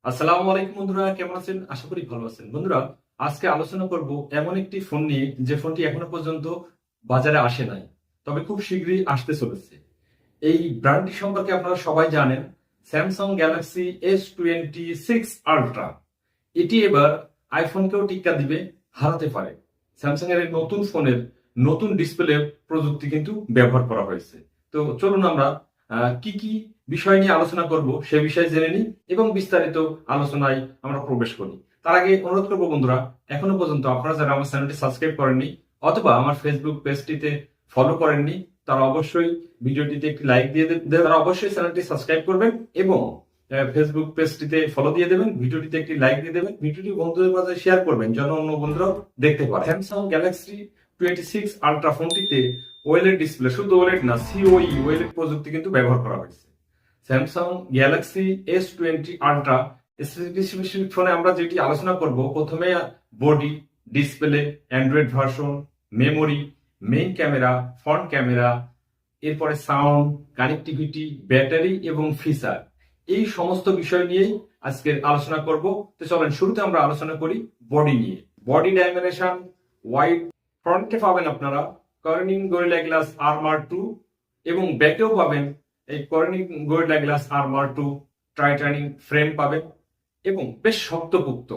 আসসালামু আলাইকুম বন্ধুরা, কেমন আছেন? আশা করি ভালো আছেন। বন্ধুরা, আজকে আলোচনা করব এমন একটি ফোন নিয়ে যে ফোনটি এখনো পর্যন্ত বাজারে আসে নাই, তবে খুব শীঘ্রই আসতে চলেছে। এই ব্র্যান্ডটি সম্পর্কে আপনারা সবাই জানেন, স্যামসাং গ্যালাক্সি S26 আলট্রা। এটি এবার আইফোনকেও টিক্কা দিবে, হারাতে পারে। স্যামসাং এর এই নতুন ফোনের নতুন ডিসপ্লে প্রযুক্তি কিন্তু ব্যবহার করা হয়েছে। তো চলুন আমরা কি কি বিষয় নিয়ে আলোচনা করব সে বিষয়ে জেনে নিই এবং বিস্তারিত আলোচনায় আমরা প্রবেশ করি। তার আগে অনুরোধ করবো বন্ধুরা, এখনো পর্যন্ত আপনারা যারা আমার চ্যানেলটি সাবস্ক্রাইব করেননি অথবা আমার ফেসবুক পেজটিতে ফলো করেননি, তারা অবশ্যই ভিডিওটিতে একটি লাইক দিয়ে তারা অবশ্যই চ্যানেলটি সাবস্ক্রাইব করবেন এবং ফেসবুক পেজটিতে ফলো দিয়ে দেবেন, ভিডিওটিতে একটি লাইক দিয়ে দেবেন, ভিডিওটি বন্ধুদের মাঝে শেয়ার করবেন যেন অন্য বন্ধুরাও দেখতে পারে। স্যামসাং গ্যালাক্সি 26 আলট্রা ফোনটিতে ওএলইডি ডিসপ্লে, শুধু ওএলইডি না, সিওই ওএলইডি প্রযুক্তি কিন্তু ব্যবহার করা হয়েছে। Samsung Galaxy S20 ultra specific ফোনে আমরা যেটি আলোচনা করব, প্রথমে body, display, Android version, memory, main camera, front camera, এরপরে সাউন্ড, কানেক্টিভিটি, ব্যাটারি এবং ফিচার, এই সমস্ত বিষয় নিয়েই আজকের আলোচনা করব। তো চলেন শুরুতে আমরা আলোচনা করি বডি নিয়ে। বডি ডাইমেনশন ওয়াইড, ফ্রন্টে পাবেন আপনারা কর্নিং গরিলা গ্লাস আর্মার 2 এবং ব্যাকেও পাবেন এই Corning Gorilla Glass Armor 2 titanium frame পাবেন এবং বেশ শক্তপোক্ত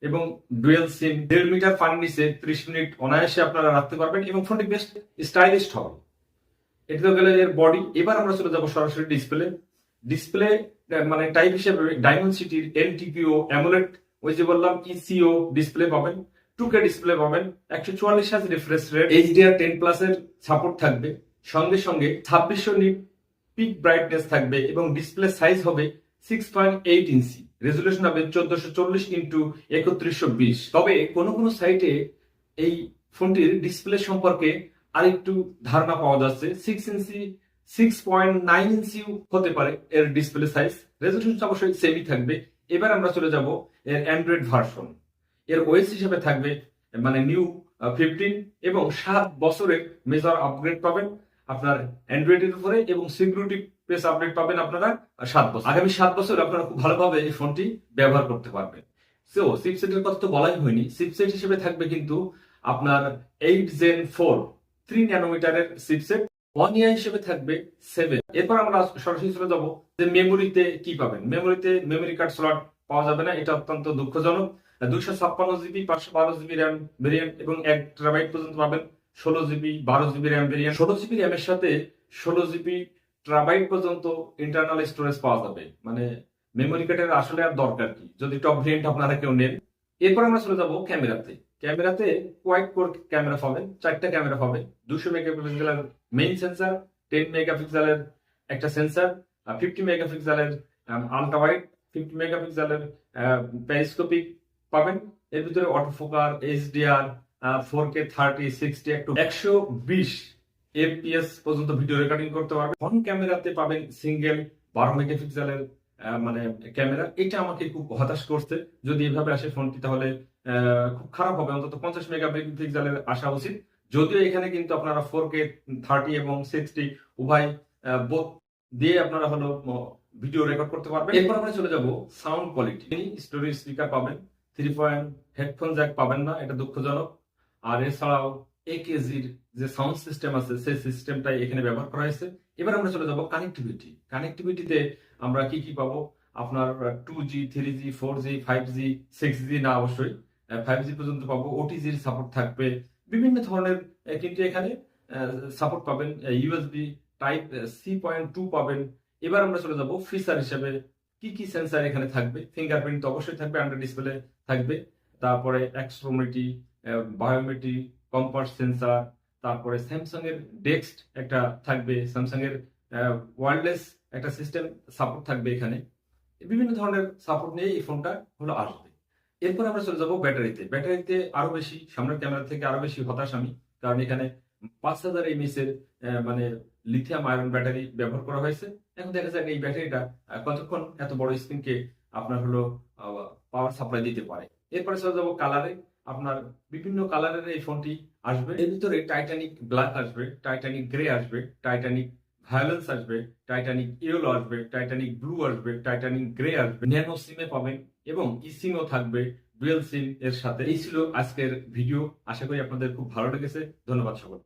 এবং ডুয়েল সিম, 1.5 মিটার পানির নিচে 30 মিনিট অনায়াসে আপনারা রাখতে পারবেন এবং ফোনটি বেশ স্টাইলিশ হবে। এটা তো গেলে এর বডি। এবার আমরা চলে যাব সরাসরি ডিসপ্লে। ডিসপ্লে মানে টাইপ হিসেবে ডায়মন্ডসিটির এলটিপিও অ্যামোলেড, ওই যে বললাম ইসিও ডিসপ্লে পাবেন, 2K ডিসপ্লে পাবেন, 144 হার্জ রিফ্রেশ রেট, HDR10+ এর সাপোর্ট থাকবে, সঙ্গে সঙ্গে 2600 নিট পিক ব্রাইটনেস থাকবে এবং ডিসপ্লে সাইজ হবে 6.8 ইঞ্চি, রেজুলেশন হবে 1440 ইন্টু 3120। তবে কোনো কোনো সাইটে এই ফোনটির ডিসপ্লে সম্পর্কে আরেকটু ধারণা পাওয়া যাচ্ছে, 6.9 ইঞ্চি হতে পারে এর ডিসপ্লে সাইজ। রেজুলেশন অবশ্যই সেমই থাকবে। এবার আমরা চলে যাব এর অ্যান্ড্রয়েড ভার্সন। এর ওএস হিসেবে থাকবে মানে নিউ 15 এবং 7 বছরের মেজর আপগ্রেড পাবেন আপনার অ্যান্ড্রয়েডের উপরে এবং সিকিউরিটি পেস আপডেট পাবেন আপনারা 7 বছর। আগামী 7 বছর আপনারা খুব ভালোভাবে এই ফোনটি ব্যবহার করতে পারবেন। সো চিপসেটের কথা তো বলাই হয়নি, চিপসেট হিসেবে থাকবে কিন্তু আপনার 8 Gen 4 3 ন্যানোমিটারের চিপসেট, 1 ইয়ার হিসেবে থাকবে 7। এরপর আমরা সরাসরি চলে যাব যে মেমোরিতে কি পাবেন। মেমোরিতে মেমোরি কার্ড স্লট পাওয়া যাবে না, এটা অত্যন্ত দুঃখজনক। 256 জিবি 512 জিবি র্যাম ভেরিয়েন্ট এবং 1 TB পর্যন্ত পাবেন। 16 GB 12 GB RAM variant, 16 GB র্যামের সাথে 16 জিবি TB পর্যন্ত ইন্টারনাল স্টোরেজ পাওয়া যাবে। মানে মেমোরি কার্ডের আসলে আর দরকার কি, যদি টপ ভেরিয়েন্ট আপনারা কেউ নেন। এরপর আমরা চলে যাব ক্যামেরাতে। ক্যামেরাতে কোয়াড কোর ক্যামেরা পাবেন, 4টা ক্যামেরা পাবেন, 200 মেগাপিক্সেলের মেইন সেন্সার, 10 মেগাপিক্সেলের একটা সেন্সার, 50 মেগাপিক্সেলের আলট্রা ওয়াইড, 50 মেগাপিক্সেলের পেরিস্কোপিক পাবেন। এর ভিতরে অটো ফোকাস, HDR, 4K 30 60 একটু 120 FPS পর্যন্ত ভিডিও রেকর্ডিং করতে পারবেন। ফ্রন্ট ক্যামেরাতে পাবেন সিঙ্গেল 12 মেগাপিক্সেলের মানে ক্যামেরা। এটা আমাকে খুব হতাশ করছে, যদি এভাবে আসে ফোনটি তাহলে খুব খারাপ হবে। অন্তত 50 মেগাপিক্সেলের আসা উচিত। যদিও এখানে কিন্তু আপনারা 4K 30 এবং 60 উভয় বোথ দিয়ে আপনারা হলো ভিডিও রেকর্ড করতে পারবেন। এরপর আমরা চলে যাব সাউন্ড কোয়ালিটি। স্টোরেজ স্পিকার পাবেন, 3 পয়েন্ট হেডফোন জ্যাক পাবেন না, এটা দুঃখজনক। আর এছাড়াও AKG'র যে সাউন্ড সিস্টেম আছে সেই সিস্টেমটাই এখানে ব্যবহার করা হয়েছে। এবার আমরা চলে যাব কানেক্টিভিটি। কানেক্টিভিটিতে আমরা কি কি পাবো, আপনার 2G 3G 4G 5G 6G না, অবশ্যই 5G পর্যন্ত পাবো। OTG'র সাপোর্ট থাকবে, বিভিন্ন ধরনের কিন্তু এখানে সাপোর্ট পাবেন। USB টাইপ C.2 পাবেন। এবার আমরা চলে যাব ফিচার হিসেবে কি কি সেন্সার এখানে থাকবে। ফিঙ্গারপ্রিন্ট তো অবশ্যই থাকবে, আন্ডার ডিসপ্লে থাকবে, তারপরে অ্যাক্সিলোমেট্রি, বায়োমেট্রিক, কম্পাস সেন্সার, তারপরে স্যামসাং এর ডেক্সট একটা থাকবে, স্যামসাং এর ওয়্যারলেস একটা সিস্টেম সাপোর্ট থাকবে এখানে। বিভিন্ন ধরনের সাপোর্ট নিয়ে এই ফোনটা হলো আসবে। এরপর আমরা চলে যাবো ব্যাটারিতে। ব্যাটারিতে আরো বেশি, সামনের ক্যামেরা থেকে আরো বেশি হতাশ আমি, কারণ এখানে 5000 mAh এর মানে লিথিয়াম আয়রন ব্যাটারি ব্যবহার করা হয়েছে। এখন দেখা যাক এই ব্যাটারিটা কতক্ষণ এত বড় স্ক্রিনকে আপনার হলো পাওয়ার সাপ্লাই দিতে পারে। এরপরে চলে যাবো কালারে। আপনার বিভিন্ন কালারের এই ফোনটি আসবে। এর ভিতরে টাইটানিক ব্ল্যাক আসবে, টাইটানিক গ্রে আসবে, টাইটানিক ভায়োলেন্স আসবে, টাইটানিক ইয়েলো আসবে, টাইটানিক ব্লু আসবে, টাইটানিক গ্রে আসবে, ন্যানো সিমে পাবেন এবং ইসিমও থাকবে ডুয়েল সিম এর সাথে। এই ছিল আজকের ভিডিও। আশা করি আপনাদের খুব ভালো লেগেছে। ধন্যবাদ সকল।